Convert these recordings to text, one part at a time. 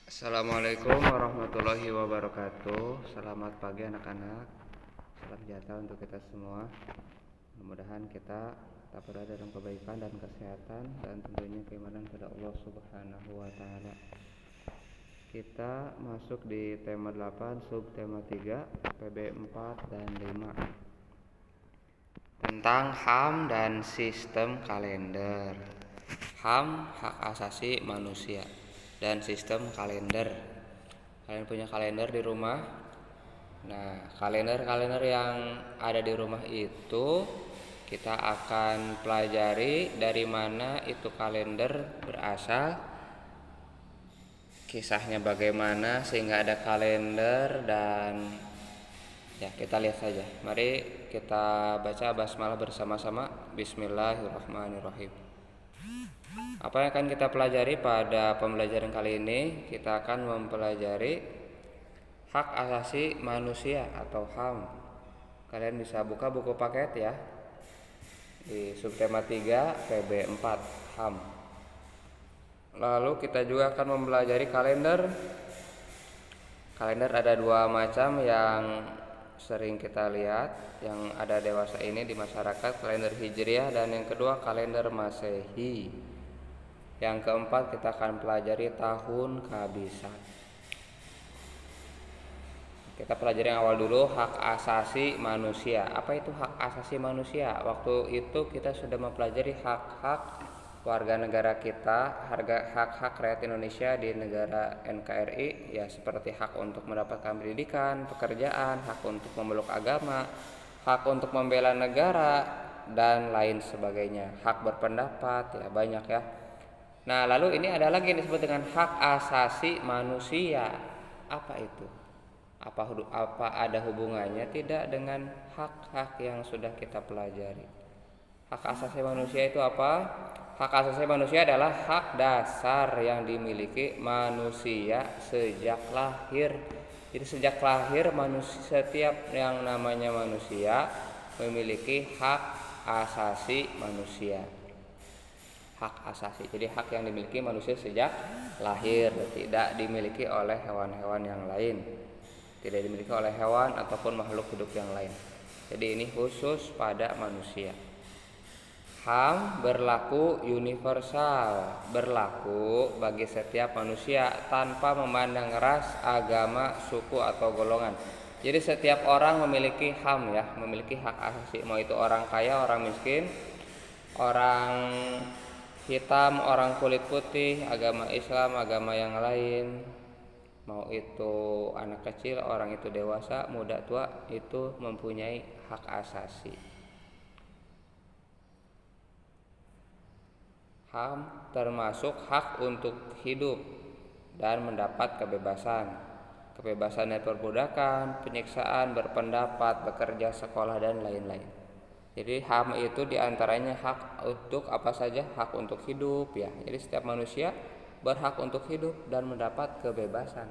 Assalamualaikum warahmatullahi wabarakatuh. Selamat pagi anak-anak. Salam sejahtera untuk kita semua. Mudah-mudahan kita tetap berada dalam kebaikan dan kesehatan dan tentunya keimanan kepada Allah Subhanahu wa taala. Kita masuk di tema 8, subtema 3, PB 4 dan 5. Tentang HAM dan sistem kalender. HAM, hak asasi manusia, dan sistem kalender. Kalian punya kalender di rumah? Nah, kalender-kalender yang ada di rumah itu kita akan pelajari dari mana itu kalender berasal, kisahnya bagaimana sehingga ada kalender, dan ya kita lihat saja. Mari kita baca basmalah bersama-sama. Bismillahirrahmanirrahim. Apa yang akan kita pelajari pada pembelajaran kali ini? Kita akan mempelajari hak asasi manusia atau HAM. Kalian bisa buka buku paket ya, di subtema 3 PB 4 HAM. Lalu kita juga akan mempelajari kalender. Kalender ada dua macam yang sering kita lihat, yang ada dewasa ini di masyarakat, kalender Hijriah, dan yang kedua kalender Masehi. Yang keempat kita akan pelajari tahun kehabisan. Kita pelajari yang awal dulu, hak asasi manusia. Apa itu hak asasi manusia? Waktu itu kita sudah mempelajari hak-hak warga negara kita, hak-hak rakyat Indonesia di negara NKRI, ya seperti hak untuk mendapatkan pendidikan, pekerjaan, hak untuk memeluk agama, hak untuk membela negara, dan lain sebagainya. Hak berpendapat, ya banyak ya. Nah, lalu ini ada lagi yang disebut dengan hak asasi manusia. Apa itu? Apa ada hubungannya? Tidak dengan hak-hak yang sudah kita pelajari. Hak asasi manusia itu apa? Hak asasi manusia adalah hak dasar yang dimiliki manusia sejak lahir. Jadi sejak lahir setiap yang namanya manusia memiliki hak asasi manusia. Hak asasi, jadi hak yang dimiliki manusia sejak lahir, tidak dimiliki oleh hewan-hewan yang lain, tidak dimiliki oleh hewan ataupun makhluk hidup yang lain. Jadi ini khusus pada manusia. HAM berlaku universal, berlaku bagi setiap manusia tanpa memandang ras, agama, suku atau golongan. Jadi setiap orang memiliki HAM ya, memiliki hak asasi, mau itu orang kaya, orang miskin, orang hitam, orang kulit putih, agama Islam, agama yang lain, mau itu anak kecil, orang itu dewasa, muda, tua, itu mempunyai hak asasi. HAM termasuk hak untuk hidup dan mendapat kebebasan. Kebebasan dari perbudakan, penyiksaan, berpendapat, bekerja, sekolah, dan lain-lain. Jadi HAM itu diantaranya hak untuk apa saja? Hak untuk hidup ya. Jadi setiap manusia berhak untuk hidup dan mendapat kebebasan.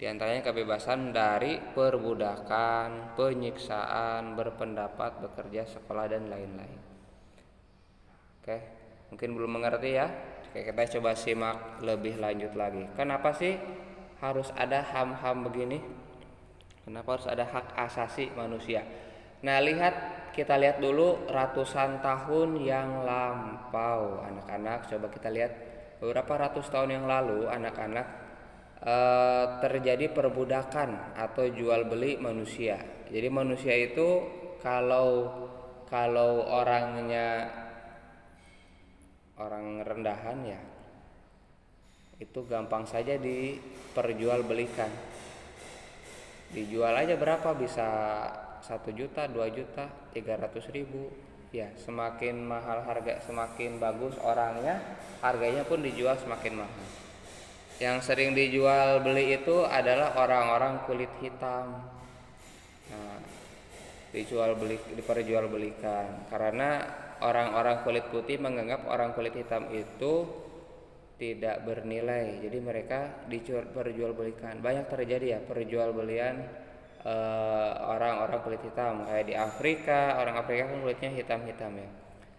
Di antaranya kebebasan dari perbudakan, penyiksaan, berpendapat, bekerja, sekolah, dan lain-lain. Oke, mungkin belum mengerti ya. Oke, kita coba simak lebih lanjut lagi. Kenapa sih harus ada HAM-HAM begini? Kenapa harus ada hak asasi manusia? Nah, kita lihat dulu ratusan tahun yang lampau, anak-anak. Coba kita lihat beberapa ratus tahun yang lalu, anak-anak, terjadi perbudakan atau jual beli manusia. Jadi manusia itu kalau orangnya orang rendahan ya, itu gampang saja diperjualbelikan. Dijual aja berapa, bisa 1 juta, 2 juta, 300.000 ya. Semakin mahal harga, semakin bagus orangnya, harganya pun dijual semakin mahal. Yang sering dijual beli itu adalah orang-orang kulit hitam. Nah, diperjualbelikan karena orang-orang kulit putih menganggap orang kulit hitam itu tidak bernilai, jadi mereka diperjualbelikan. Banyak terjadi ya perjualbelian orang-orang kulit hitam, kayak di Afrika. Orang Afrika kan kulitnya hitam-hitam ya.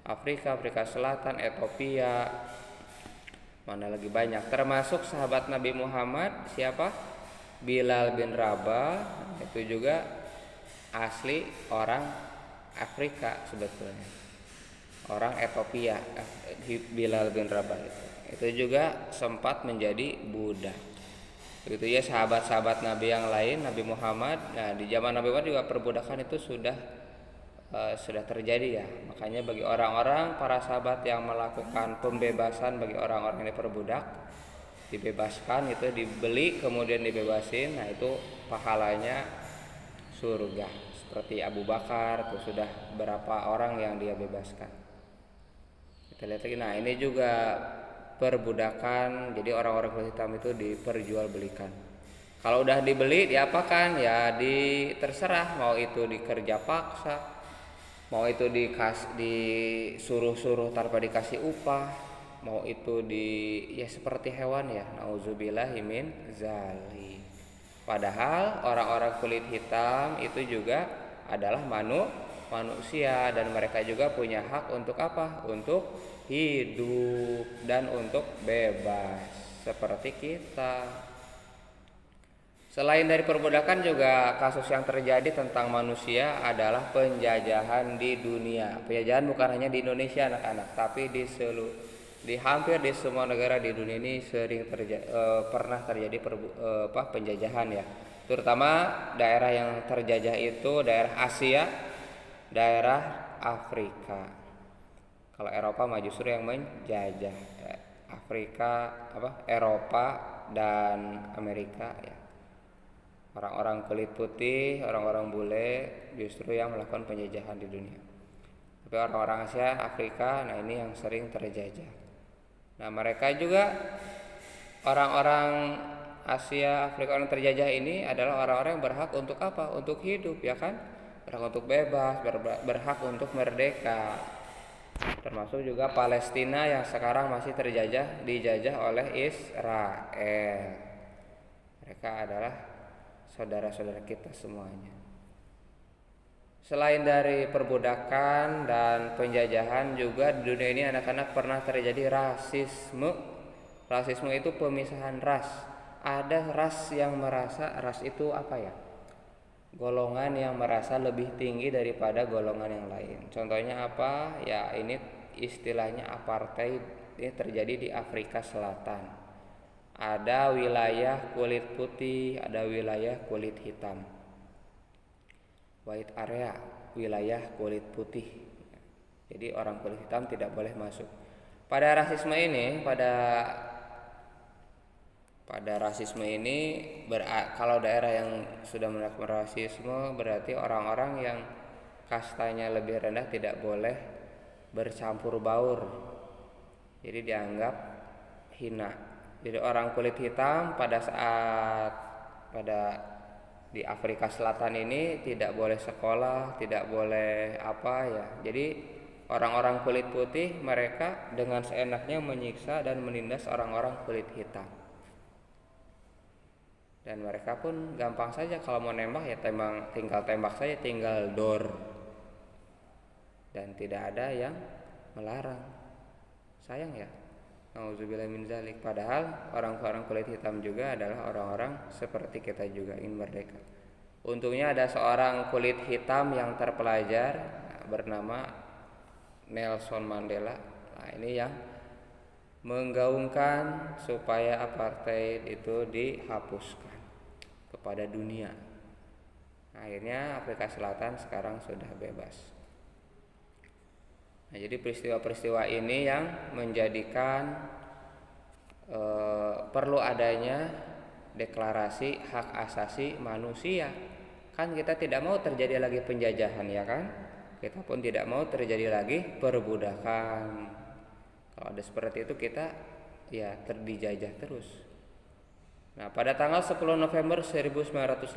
Afrika Selatan, Ethiopia, mana lagi banyak, termasuk sahabat Nabi Muhammad siapa? Bilal bin Rabah, itu juga asli orang Afrika sebetulnya, orang Ethiopia. Bilal bin Rabah itu juga sempat menjadi budak. Begitu ya sahabat-sahabat Nabi yang lain, Nabi Muhammad. Nah, di zaman Nabi Muhammad juga perbudakan itu sudah terjadi ya. Makanya bagi orang-orang para sahabat yang melakukan pembebasan bagi orang-orang yang diperbudak, dibebaskan itu dibeli kemudian dibebasin, nah itu pahalanya surga. Seperti Abu Bakar itu sudah berapa orang yang dia bebaskan. Kita lihat lagi. Nah, ini juga perbudakan. Jadi orang-orang kulit hitam itu diperjualbelikan. Kalau udah dibeli diapakan? Ya terserah, mau itu dikerja paksa, mau itu disuruh-suruh tanpa dikasih upah, mau itu ya seperti hewan ya. Nauzubillahi min zalik. Padahal orang-orang kulit hitam itu juga adalah manusia dan mereka juga punya hak untuk apa? Untuk hidup dan untuk bebas seperti kita. Selain dari perbudakan juga kasus yang terjadi tentang manusia adalah penjajahan di dunia. Penjajahan bukan hanya di Indonesia anak-anak, tapi di hampir di semua negara di dunia ini pernah terjadi penjajahan ya. Terutama daerah yang terjajah itu daerah Asia, daerah Afrika. Kalau Eropa mah justru yang menjajah. Afrika, Eropa dan Amerika ya. Orang-orang kulit putih, orang-orang bule justru yang melakukan penjajahan di dunia. Tapi orang-orang Asia, Afrika, nah ini yang sering terjajah. Nah, mereka juga orang-orang Asia, Afrika yang terjajah ini adalah orang-orang yang berhak untuk apa? Untuk hidup, ya kan? Berhak untuk bebas, berhak untuk merdeka. Termasuk juga Palestina yang sekarang masih dijajah oleh Israel. Mereka adalah saudara-saudara kita semuanya. Selain dari perbudakan dan penjajahan juga di dunia ini anak-anak pernah terjadi rasisme. Rasisme itu pemisahan ras. Ada ras yang merasa ras itu apa ya? Golongan yang merasa lebih tinggi daripada golongan yang lain. Contohnya apa? Ya ini istilahnya apartheid. Ini terjadi di Afrika Selatan. Ada wilayah kulit putih, ada wilayah kulit hitam. White area, wilayah kulit putih. Jadi orang kulit hitam tidak boleh masuk. Pada rasisme ini, kalau daerah yang sudah melakukan rasisme berarti orang-orang yang kastanya lebih rendah tidak boleh bercampur baur. Jadi dianggap hina. Jadi orang kulit hitam di Afrika Selatan ini tidak boleh sekolah, tidak boleh apa ya. Jadi orang-orang kulit putih mereka dengan seenaknya menyiksa dan menindas orang-orang kulit hitam. Dan mereka pun gampang saja kalau mau nembak ya tinggal tembak saja, tinggal dor. Dan tidak ada yang melarang. Sayang ya. Nauzubillah min zalik. Padahal orang-orang kulit hitam juga adalah orang-orang seperti kita juga ingin merdeka. Untungnya ada seorang kulit hitam yang terpelajar bernama Nelson Mandela. Nah, ini yang menggaungkan supaya apartheid itu dihapuskan kepada dunia. Akhirnya Afrika Selatan sekarang sudah bebas. Nah, jadi peristiwa-peristiwa ini yang menjadikan perlu adanya deklarasi hak asasi manusia. Kan kita tidak mau terjadi lagi penjajahan ya kan? Kita pun tidak mau terjadi lagi perbudakan. Kalau ada seperti itu kita ya dijajah terus. Nah, pada tanggal 10 November 1984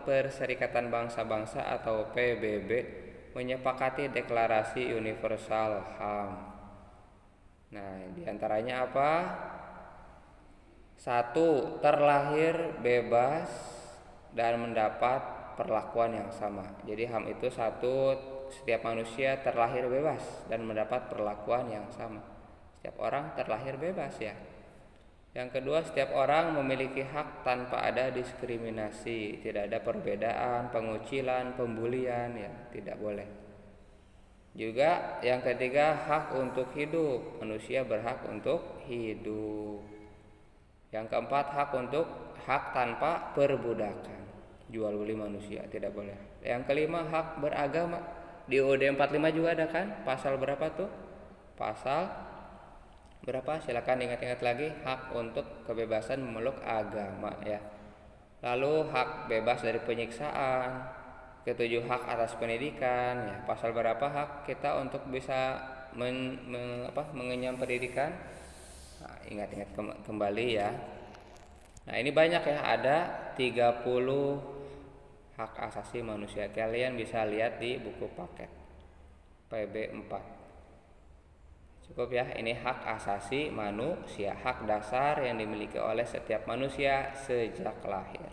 Perserikatan Bangsa-Bangsa atau PBB menyepakati Deklarasi Universal HAM. Nah, diantaranya apa? 1. Terlahir bebas dan mendapat perlakuan yang sama. Jadi HAM itu 1, setiap manusia terlahir bebas dan mendapat perlakuan yang sama. Setiap orang terlahir bebas ya. Yang kedua, setiap orang memiliki hak tanpa ada diskriminasi, tidak ada perbedaan, pengucilan, pembulian ya, tidak boleh. Juga yang ketiga, hak untuk hidup. Manusia berhak untuk hidup. Yang keempat, hak tanpa perbudakan. Jual beli manusia tidak boleh. Yang kelima, hak beragama. Di UUD 45 juga ada kan? Pasal berapa tuh? Pasal berapa? Silakan ingat-ingat lagi. Hak untuk kebebasan memeluk agama ya. Lalu hak bebas dari penyiksaan. Ketujuh, hak atas pendidikan ya. Pasal berapa hak kita untuk bisa mengenyam pendidikan? Nah, ingat-ingat kembali ya. Nah, ini banyak ya, ada 30 hak asasi manusia. Kalian bisa lihat di buku paket PB4. Cukup ya, ini hak asasi manusia, hak dasar yang dimiliki oleh setiap manusia sejak lahir.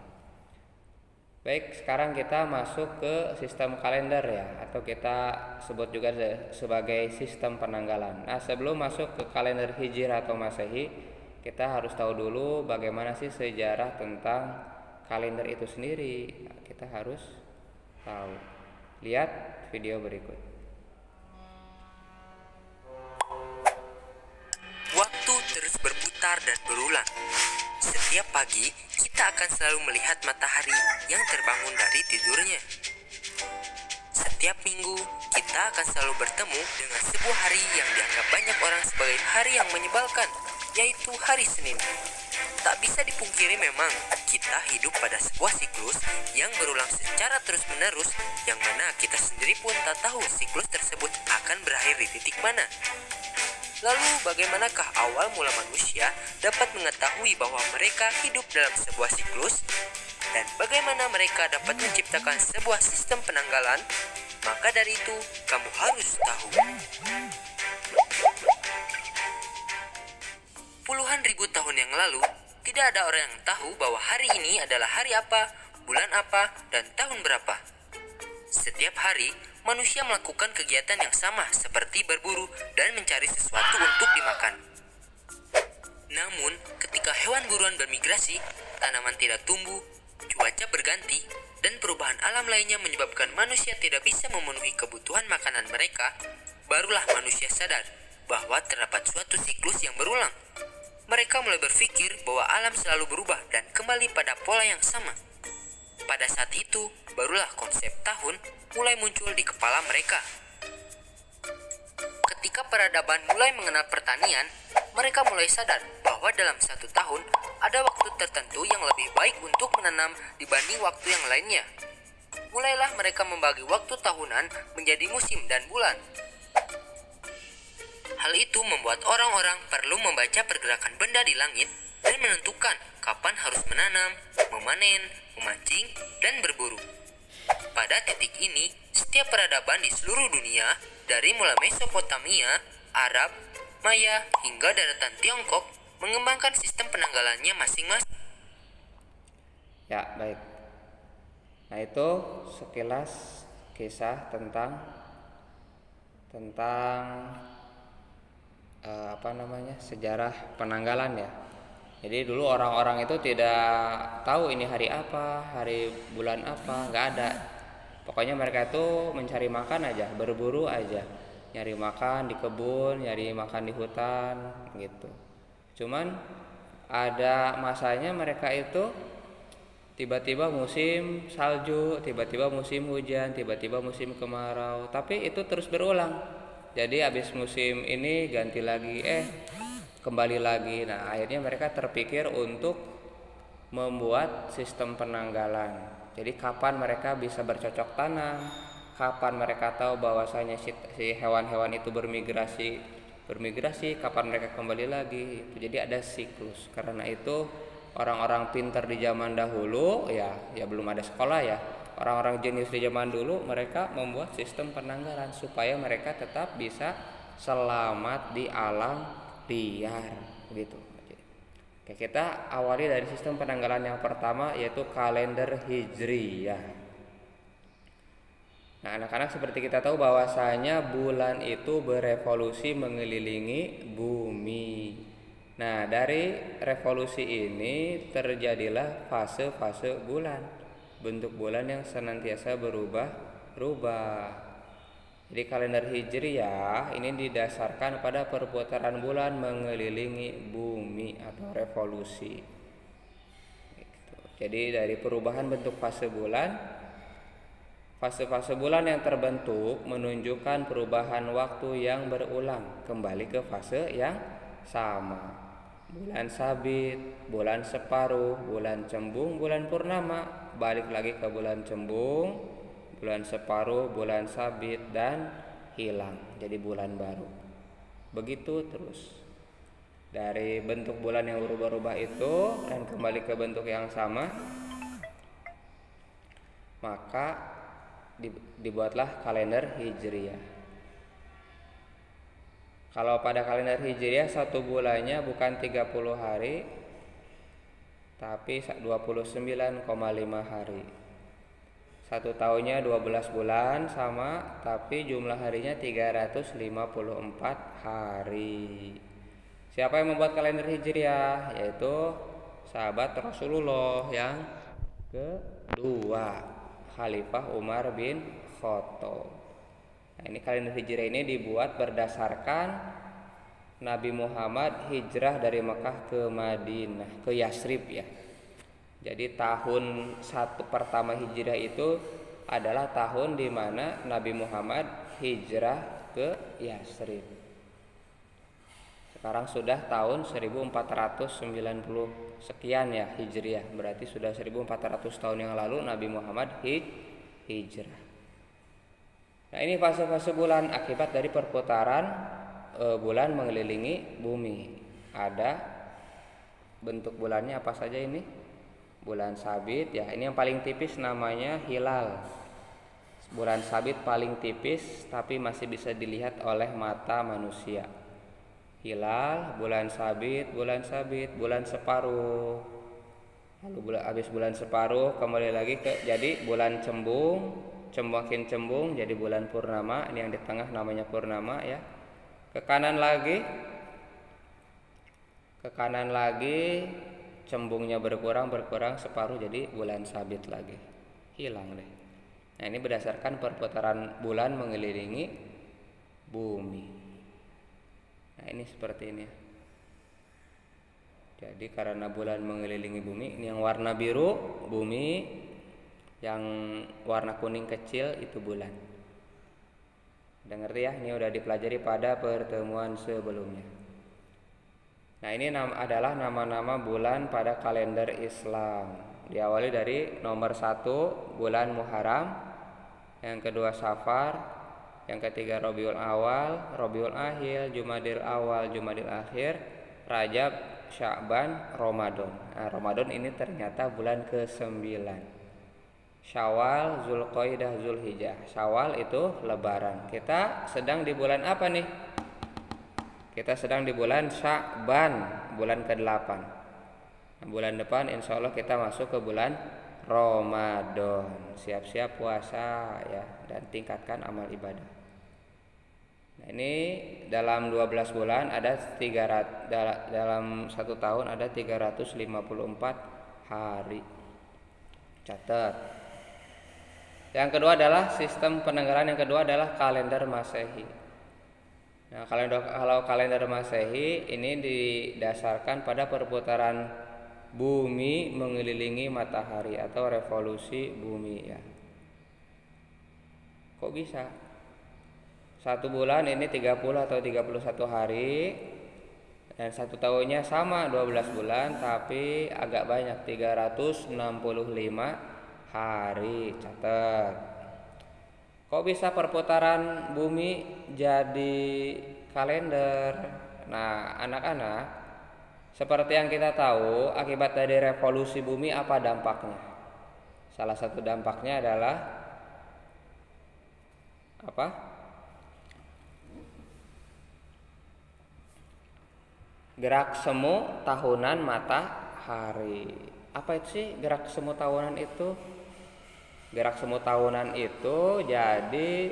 Baik, sekarang kita masuk ke sistem kalender ya, atau kita sebut juga sebagai sistem penanggalan. Nah, sebelum masuk ke kalender Hijrah atau Masehi, kita harus tahu dulu bagaimana sih sejarah tentang kalender itu sendiri. Nah, kita harus tahu. Lihat video berikut. Waktu terus berputar dan berulang. Setiap pagi, kita akan selalu melihat matahari yang terbangun dari tidurnya. Setiap minggu, kita akan selalu bertemu dengan sebuah hari yang dianggap banyak orang sebagai hari yang menyebalkan, yaitu hari Senin. Tak bisa dipungkiri memang, kita hidup pada sebuah siklus yang berulang secara terus-menerus, yang mana kita sendiri pun tak tahu siklus tersebut akan berakhir di titik mana. Lalu bagaimanakah awal mula manusia dapat mengetahui bahwa mereka hidup dalam sebuah siklus? Dan bagaimana mereka dapat menciptakan sebuah sistem penanggalan? Maka dari itu, kamu harus tahu. Puluhan ribu tahun yang lalu, tidak ada orang yang tahu bahwa hari ini adalah hari apa, bulan apa, dan tahun berapa. Setiap hari, manusia melakukan kegiatan yang sama seperti berburu dan mencari sesuatu untuk dimakan. Namun, ketika hewan buruan bermigrasi, tanaman tidak tumbuh, cuaca berganti, dan perubahan alam lainnya menyebabkan manusia tidak bisa memenuhi kebutuhan makanan mereka, barulah manusia sadar bahwa terdapat suatu siklus yang berulang. Mereka mulai berpikir bahwa alam selalu berubah dan kembali pada pola yang sama. Pada saat itu, barulah konsep tahun mulai muncul di kepala mereka. Ketika peradaban mulai mengenal pertanian, mereka mulai sadar bahwa dalam satu tahun ada waktu tertentu yang lebih baik untuk menanam dibanding waktu yang lainnya. Mulailah mereka membagi waktu tahunan menjadi musim dan bulan. Hal itu membuat orang-orang perlu membaca pergerakan benda di langit dan menentukan kapan harus menanam, memanen, memancing, dan berburu. Pada titik ini, setiap peradaban di seluruh dunia, dari mulai Mesopotamia, Arab, Maya, hingga daratan Tiongkok, mengembangkan sistem penanggalannya masing-masing. Ya, baik. Nah, itu sekilas kisah tentang sejarah penanggalan ya. Jadi dulu orang-orang itu tidak tahu ini hari apa, hari bulan apa, nggak ada. Pokoknya mereka itu mencari makan aja, berburu aja, nyari makan di kebun, nyari makan di hutan, gitu. Cuman ada masanya mereka itu tiba-tiba musim salju, tiba-tiba musim hujan, tiba-tiba musim kemarau. Tapi itu terus berulang. Jadi habis musim ini ganti lagi, kembali lagi. Nah, akhirnya mereka terpikir untuk membuat sistem penanggalan. Jadi kapan mereka bisa bercocok tanam, kapan mereka tahu bahwasanya si hewan-hewan itu bermigrasi, kapan mereka kembali lagi. Jadi ada siklus. Karena itu orang-orang pintar di zaman dahulu ya belum ada sekolah ya. Orang-orang jenius di zaman dulu mereka membuat sistem penanggalan supaya mereka tetap bisa selamat di alam liar gitu. Oke, kita awali dari sistem penanggalan yang pertama, yaitu kalender Hijriyah. Nah, anak-anak, seperti kita tahu bahwasanya bulan itu berevolusi mengelilingi bumi. bumi. Nah, dari revolusi ini terjadilah fase-fase bulan. Bentuk bulan yang senantiasa berubah-ubah. Jadi kalender Hijriyah ini didasarkan pada perputaran bulan mengelilingi bumi atau revolusi. Jadi dari perubahan bentuk fase bulan, fase-fase bulan yang terbentuk menunjukkan perubahan waktu yang berulang kembali ke fase yang sama. Bulan sabit, bulan separuh, bulan cembung, bulan purnama, balik lagi ke bulan cembung, bulan separuh, bulan sabit, dan hilang jadi bulan baru. Begitu terus. Dari bentuk bulan yang berubah-ubah itu dan kembali ke bentuk yang sama, maka dibuatlah kalender Hijriyah. Kalau pada kalender Hijriyah satu bulannya bukan 30 hari tapi 29,5 hari. Satu tahunnya 12 bulan sama tapi jumlah harinya 354 hari. Siapa yang membuat kalender Hijriyah? Yaitu sahabat Rasulullah yang kedua, Khalifah Umar bin Khattab. Nah, ini kalender Hijriyah ini dibuat berdasarkan Nabi Muhammad hijrah dari Mekah ke Madinah, ke Yasrib ya. Jadi tahun pertama hijrah itu adalah tahun di mana Nabi Muhammad hijrah ke Yasrib. Sekarang sudah tahun 1490 sekian ya hijriah. Berarti sudah 1400 tahun yang lalu Nabi Muhammad hijrah. Nah, ini fase-fase bulan akibat dari perputaran bulan mengelilingi bumi. Ada bentuk bulannya apa saja ini? Bulan sabit ya, ini yang paling tipis namanya hilal. Bulan sabit paling tipis tapi masih bisa dilihat oleh mata manusia. Hilal, bulan sabit, bulan separuh. Lalu habis bulan separuh kembali lagi ke jadi bulan cembung. Makin cembung jadi bulan purnama. Ini yang di tengah namanya purnama ya. Ke kanan lagi cembungnya berkurang separuh jadi bulan sabit lagi. Hilang deh. Nah, ini berdasarkan perputaran bulan mengelilingi bumi. Nah, ini seperti ini. Jadi karena bulan mengelilingi bumi, ini yang warna biru bumi, yang warna kuning kecil itu bulan. Udah ngerti ya? Ini udah dipelajari pada pertemuan sebelumnya. Nah, ini adalah nama-nama bulan pada kalender Islam. Diawali dari nomor 1 bulan Muharram, yang kedua Safar, yang ketiga Rabiul Awal, Rabiul Akhir, Jumadil Awal, Jumadil Akhir, Rajab, Sya'ban, Ramadan. Nah, Ramadan ini ternyata bulan ke-9. Syawal, Zulqaidah, Zulhijjah. Syawal itu lebaran. Kita sedang di bulan apa nih? Kita sedang di bulan Sya'ban, bulan ke-8. Nah, bulan depan insya Allah kita masuk ke bulan Ramadan. Siap-siap puasa ya, dan tingkatkan amal ibadah. Nah, ini dalam 12 bulan ada dalam 1 tahun ada 354 hari. Catat. Yang kedua adalah sistem penanggalan, yang kedua adalah kalender Masehi. Nah, kalau kalender Masehi ini didasarkan pada perputaran bumi mengelilingi matahari atau revolusi bumi ya. Kok bisa? 1 bulan ini 30 atau 31 hari, dan 1 tahunnya sama 12 bulan tapi agak banyak 365 hari. Catat. Kok bisa perputaran bumi jadi kalender? Nah, anak-anak, seperti yang kita tahu, akibat dari revolusi bumi apa dampaknya? Salah satu dampaknya adalah apa? Gerak semu tahunan matahari. Apa itu sih gerak semu tahunan itu? Gerak semu tahunan itu jadi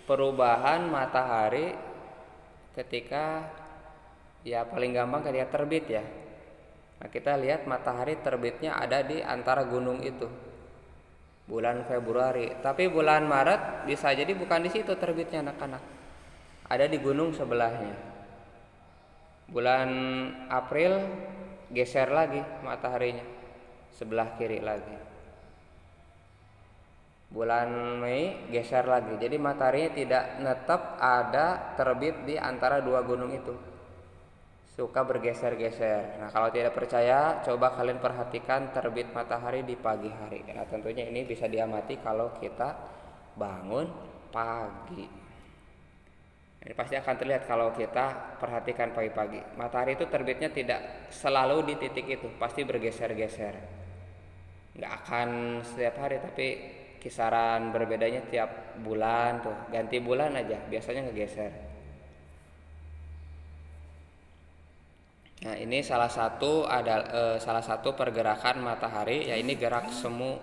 perubahan matahari ketika Ya paling gampang kan dia terbit ya. Nah, kita lihat matahari terbitnya ada di antara gunung itu. Bulan Februari, tapi bulan Maret bisa jadi bukan di situ terbitnya anak-anak. Ada di gunung sebelahnya. Bulan April geser lagi mataharinya sebelah kiri lagi. Bulan Mei geser lagi. Jadi mataharinya tidak netap ada terbit di antara dua gunung itu. Suka bergeser-geser. Nah, kalau tidak percaya, coba kalian perhatikan terbit matahari di pagi hari. Nah, tentunya ini bisa diamati kalau kita bangun pagi. Ini pasti akan terlihat kalau kita perhatikan pagi-pagi. Matahari itu terbitnya tidak selalu di titik itu, pasti bergeser-geser. Nggak akan setiap hari, tapi kisaran berbedanya tiap bulan tuh. Ganti bulan aja, biasanya ngegeser. Nah, ini salah satu pergerakan matahari, ya ini gerak semu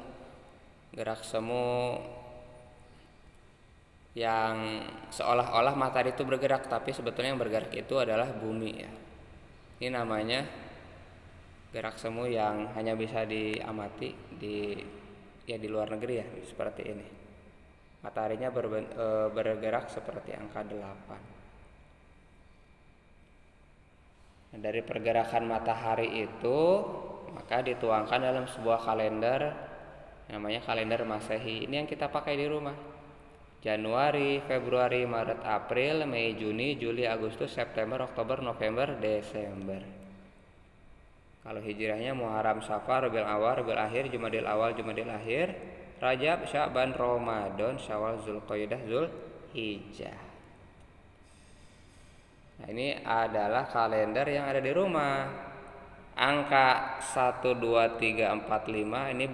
yang seolah-olah matahari itu bergerak, tapi sebetulnya yang bergerak itu adalah bumi ya. Ini namanya gerak semu yang hanya bisa diamati di luar negeri ya, seperti ini. Mataharinya bergerak seperti angka 8. Nah, dari pergerakan matahari itu maka dituangkan dalam sebuah kalender namanya kalender Masehi. Ini yang kita pakai di rumah. Januari, Februari, Maret, April, Mei, Juni, Juli, Agustus, September, Oktober, November, Desember. Kalau hijriahnya Muharram, Safar, Rabiul Awal, Rabiul Akhir, Jumadil Awal, Jumadil Akhir, Rajab, Sya'ban, Ramadan, Syawal, Zulqa'dah, Zulhijjah. Nah, ini adalah kalender yang ada di rumah. Angka 1, 2, 3, 4, 5 ini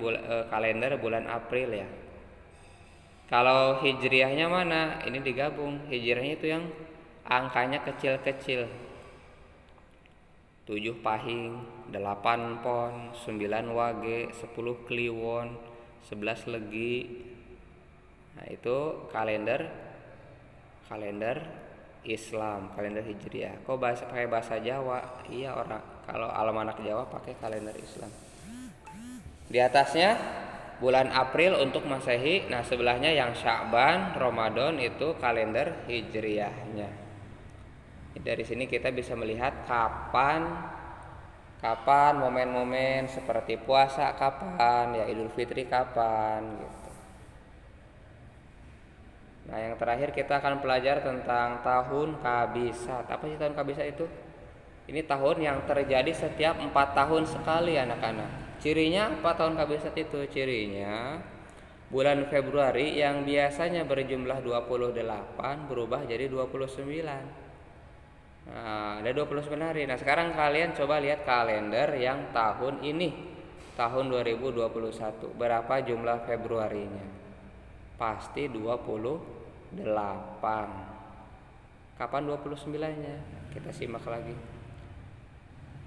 kalender bulan April ya. Kalau hijriahnya mana? Ini digabung. Hijriahnya itu yang angkanya kecil-kecil. 7 pahing, 8 pon, 9 wage, 10 kliwon, 11 legi. Nah, itu kalender Islam, kalender Hijriah. Kok pakai bahasa Jawa? Iya, orang kalau almanak Jawa pakai kalender Islam. Di atasnya bulan April untuk Masehi. Nah, sebelahnya yang Sya'ban, Ramadan itu kalender Hijriahnya. Dari sini kita bisa melihat kapan momen-momen seperti puasa kapan, ya Idul Fitri kapan gitu. Nah, yang terakhir kita akan belajar tentang tahun kabisat. Apa sih tahun kabisat itu? Ini tahun yang terjadi setiap 4 tahun sekali anak-anak. Cirinya apa tahun kabisat itu? Cirinya bulan Februari yang biasanya berjumlah 28 berubah jadi 29. Nah, ada 29 hari. Nah, sekarang kalian coba lihat kalender yang tahun ini, tahun 2021. Berapa jumlah Februarinya? Pasti 28. Kapan 29-nya? Kita simak lagi.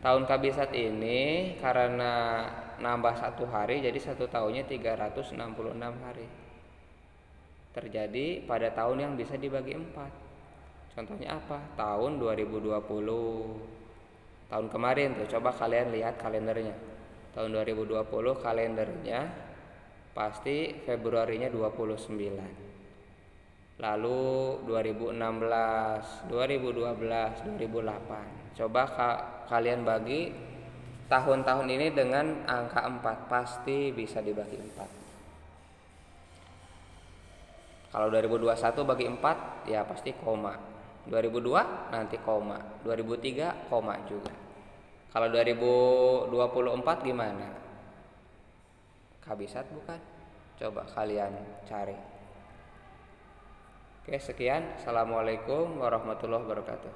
Tahun kabisat ini karena nambah 1 hari, jadi 1 tahunnya 366 hari. Terjadi pada tahun yang bisa dibagi 4. Contohnya apa? Tahun 2020. Tahun kemarin tuh, coba kalian lihat kalendernya. Tahun 2020 kalendernya pasti Februarinya 29. Lalu 2016, 2012, 2008. Coba kalian bagi tahun-tahun ini dengan angka 4, pasti bisa dibagi 4. Kalau 2021 bagi 4 ya pasti koma. 2002 nanti koma, 2003 koma juga. Kalau 2024 gimana? Kabisat bukan? Coba kalian cari. Oke, sekian. Assalamualaikum warahmatullahi wabarakatuh.